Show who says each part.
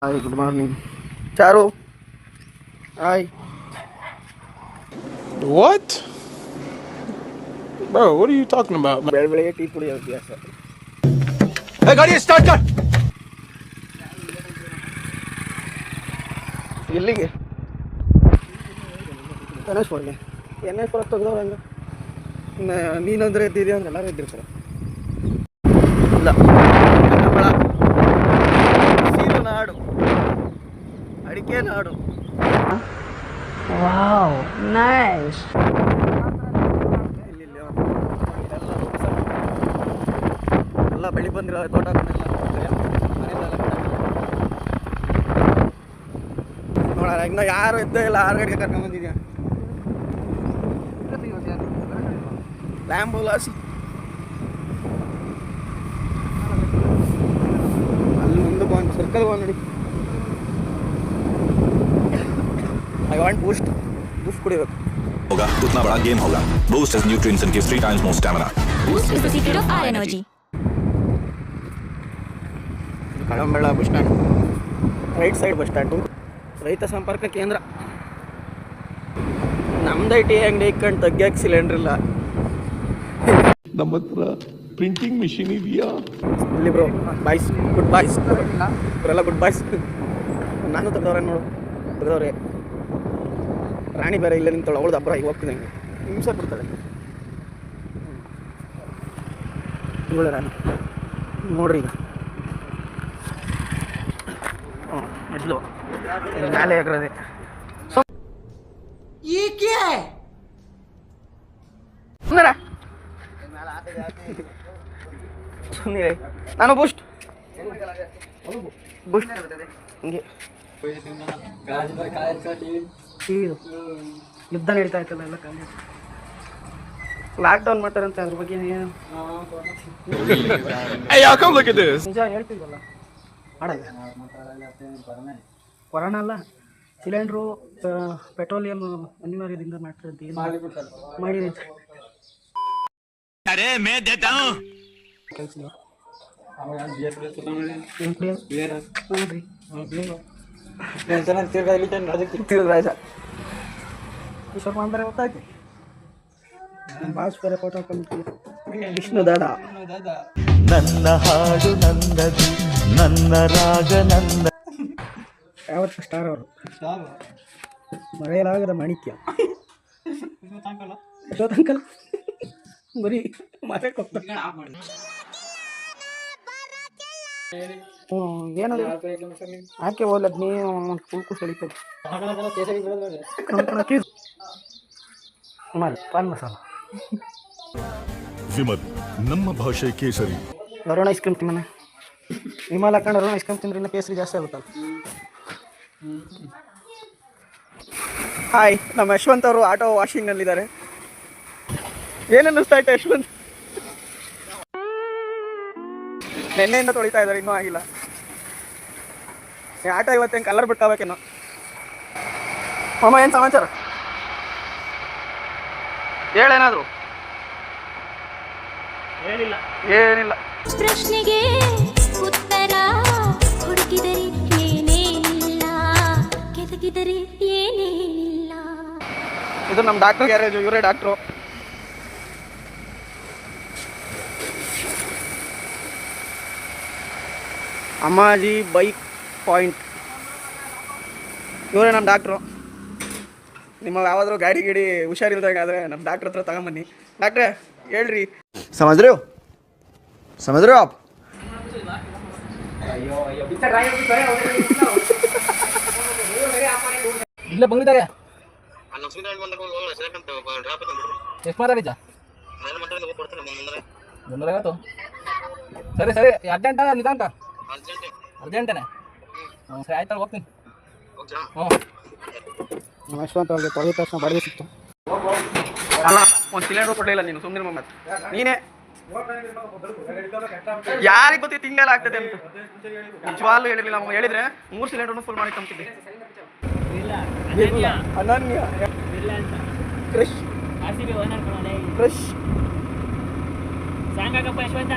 Speaker 1: Hi, good morning. Charu. Hi.
Speaker 2: What? Bro, what are you talking about, man?
Speaker 1: ಬೆಳಗ್ಗೆ tea ಕುಡಿಯೋ ಅಭ್ಯಾಸ.
Speaker 2: Hey, ಗಾಡಿ start ಕರ್.
Speaker 1: ಎಲ್ಲಿಗೆ? ಗಣೇಶ್ವರ್ಗೆ. ಗಣೇಶ್ವರ ತೆಗ್ದವ್ರು ಹಂಗೆ. ನೀನಂದ್ರೆ ಎದ್ದಿದ್ಯಾ ಅಂದ್ರೆ ಎಲ್ಲರೂ ಎದ್ದಿರ್ತಾರೆ. ಇಲ್ಲ. ಕನ್ನಂಬಳ. ಹಸಿರು ನಾಡು. ಅಡಿಕೆ ನಾಡು.
Speaker 3: Wow, nice.
Speaker 1: ಎಲ್ಲ ಬೆಳಿ ಬಂದಿರೋ ತೋಟ ನೋಡ ಇನ್ನು ಯಾರು ಎದ್ದೇ ಇಲ್ಲ 6 ಗಂಟೆಗೆ ಕರ್ಕೊಂಡ್ ಬಂದಿದ್ಯಾ ಲ್ಯಾಂಬುಲಾಸಿ ಅಲ್ಲಿ ಮುಂದೆ ಬಂದು ಸರ್ಕಲ್ ಬಂದು ನೋಡಿ ಐ ವಾಂಟ್ ಬೂಸ್ಟ್ ಕುಡಿಬೇಕು
Speaker 4: होगा उतना बड़ा गेम होगा boost has nutrients and gives 3 times more stamina
Speaker 5: Boost is the secret of our energy.
Speaker 1: Kalamballa bus stand right side bus stand ರೈತ ಸಂಪರ್ಕ ಕೇಂದ್ರ ನಮ್ದು ಐ ಟಿ ಅಂಗಡಿ ಇಕ್ಕೊಂಡು ತೆಗ್ಯಕ್ಕೆ ಸಿಲಿಂಡ್ರ್ ಇಲ್ಲ
Speaker 2: ನಮ್ಮ ಹತ್ರ ಪ್ರಿಂಟಿಂಗ್ ಮಿಷಿನ್ ಇದೆಯಾ?
Speaker 1: ಇಲ್ಲಿ ಬ್ರೋ ಬಾಯ್ಸ್ ಗುಡ್ ಬಾಯ್ಸ್ ಇವರೆಲ್ಲ ಗುಡ್ ಬಾಯ್ಸ್ ನಾನು ತೆಗ್ದವ್ರೆ ನೋಡು ತೆಗ್ದವ್ರೆ ರಾಣಿ ಬೇರೆ ಇಲ್ಲ ನಿಂತಳು ಅವಳು ಹಬ್ಬರ ಈಗ ಹೋಗ್ತಿದ್ದೆ ಹಿಂಸೆ ಬಿಡ್ತಾಳೆ ಇವಳೆ ರಾಣಿ ನೋಡ್ರಿ ಈಗ ಮೆಟ್ಲು ಮೇಲೆ ಹಾಕಿರೋದೆ ಸುಮ್ಮನೆ ನಾನು ಬೂಸ್ಟ್ ಹಿಂಗೆ ಯುದ್ಧ ನಡೀತಾ ಇತ್ತಲ್ಲ ಎಲ್ಲ ಕಾಲೇಜ್ ಲಾಕ್ಡೌನ್ ಮಾಡ್ತಾರಂತೆ ಅದ್ರ ಬಗ್ಗೆ
Speaker 2: Hey, y'all come look at this.
Speaker 1: ನಿಜ ಹೇಳ್ತಿಲ್ವಲ್ಲ ಮಾಡಲ್ಲ ಕೊರೋನಾ ಅಲ್ಲ ಸಿಲಿಂಡ್ರು ಪೆಟ್ರೋಲಿಯಂ ಅನಿವಾರ್ಯದಿಂದ ಮಾಡ್ತಿರಂತೆ ಏನು ಮಾಡಿ ರಾಜ ಈಶ್ವರ್ ಮಾಡ್ತಾರೆ ಗೊತ್ತಾಯ್ತು ಬಾಸ್ ಬೇರೆ ಫೋಟೋ ಹಾಕೊಂಡು ವಿಷ್ಣು ದಾಡ
Speaker 6: ನನ್ನ ಹಾಡು ನನ್ನದು ನನ್ನ ರಾಗ ನನ್ನ
Speaker 1: ಯಾವತ್ತು ಸ್ಟಾರ್ ಅವರು ಮರೆಯಲಾಗದ ಮಾಣಿಕ್ಯ ಅಶೋಕ್ ಅಂಕಲ್ ಬರೀ ಮರೆಯಕ್ಕೆ ಹೋಗ್ತಾರೆ ಏನದು ಯಾಕೆ ಹೋಗ್ಲದ್ ನೀವು ಒಂದು ಕುಳ್ಕು ಸೆಳಿತದೆ ಪಾನ್ ಮಸಾಲ
Speaker 6: ವಿಮಲ್ ನಮ್ಮ ಭಾಷೆ ಕೇಸರಿ
Speaker 1: ಅರುಣ ಐಸ್ ಕ್ರೀಮ್ ತಿನ್ನ ವಿಮಲ್ ಹಾಕೊಂಡು ಅರುಣ ಐಸ್ ಕ್ರೀಮ್ ತಿಂದ್ರಿಂದ ಕೇಸರಿ ಜಾಸ್ತಿ ಆಗುತ್ತಲ್ಲ ಹಾಯ್ ನಮ್ಮ ಯಶವಂತ್ ಅವರು ಆಟೋ ವಾಷಿಂಗ್ನಲ್ಲಿದ್ದಾರೆ ಏನನ್ನಿಸ್ತಾ ಇತ್ತು ಯಶವಂತ್ ನೆನ್ನೆಯಿಂದ ತೊಳಿತಾ ಇದ್ದಾರೆ ಇನ್ನೂ ಆಗಿಲ್ಲ ಆಟೋ ಇವತ್ತೇನು ಕಲರ್ ಬಿಟ್ಟಾಗಬೇಕೇನೋ ಮಾಮ ಏನು ಸಮಾಚಾರ ಹೇಳೇನಾದ್ರು ಏನಿಲ್ಲ
Speaker 5: ಪ್ರಶ್ನೆಗೆ ಉತ್ತರ ಹುಡುಕಿದರೆ ಏನೇನಿಲ್ಲ ಕೆದಕಿದರೆ ಏನೇನಿಲ್ಲ.
Speaker 1: ಇದು ನಮ್ಮ ಡಾಕ್ಟರ್ ಗ್ಯಾರೇಜು ಇವರೇ ಡಾಕ್ಟ್ರು ಅಮ್ಮಾಜಿ ಬೈಕ್ ಪಾಯಿಂಟ್ ಇವರೇ ನಮ್ಮ ಡಾಕ್ಟ್ರು ನಿಮ್ಮ ಯಾವಾದರೂ ಗಾಡಿ ಗಿಡಿ ಹುಷಾರಿಲ್ದಾಗಾದರೆ ನಮ್ಮ ಡಾಕ್ಟ್ರ್ ಹತ್ರ ತಗೊಂಬನ್ನಿ ಡಾಕ್ಟ್ರೇ ಹೇಳ್ರಿ
Speaker 7: समझ रहे हो आप
Speaker 3: ಇಲ್ಲೇ ಬಂದಿದ್ದಾರೆ ಎಷ್ಟು ಮಾತಾಡಿದ್ದ ಬಂದಾಗತ್ತು ಸರಿ ಸರಿ ಅರ್ಜೆಂಟ ನಿಧಾಂತ ಅರ್ಜೆಂಟನೇ ಹ್ಞೂ ಸರಿ ಆಯ್ತು ಹೋಗ್ತೀನಿ ಹ್ಞೂ
Speaker 1: ಯಶವಂತ್ ಅವ್ರಿಗೆ ತೊಳೆದ ತಕ್ಷಣ ಬಾಡಿಗೆ ಸಿಕ್ತು ಅಲ್ಲ ಒಂದು ಸಿಲಿಂಡರ್ ಕೊಡಲಿಲ್ಲ ನೀನು ಸುಮ್ಮನೆ ಮತ್ತೆ ನೀನೇ ಯಾರಿಗೆ ಗೊತ್ತಿತ್ತು ಹಿಂಗೆಲ್ಲ ಆಗ್ತದೆ ಅಂತ ನಿಜವಾಗ್ಲೂ ಹೇಳಿರಲಿಲ್ಲ ನಾವು ಹೇಳಿದ್ರೆ 3 ಸಿಲಿಂಡರ್ನು ಫುಲ್ ಮಾಡಿ ತಂತಿದ್ದೆ ಅನನ್ಯ ಕ್ರಿಶ್ ಕ್ರಿಶ್
Speaker 3: ಸಾಂಗಾಕಪ್ಪ ಯಶವಂತ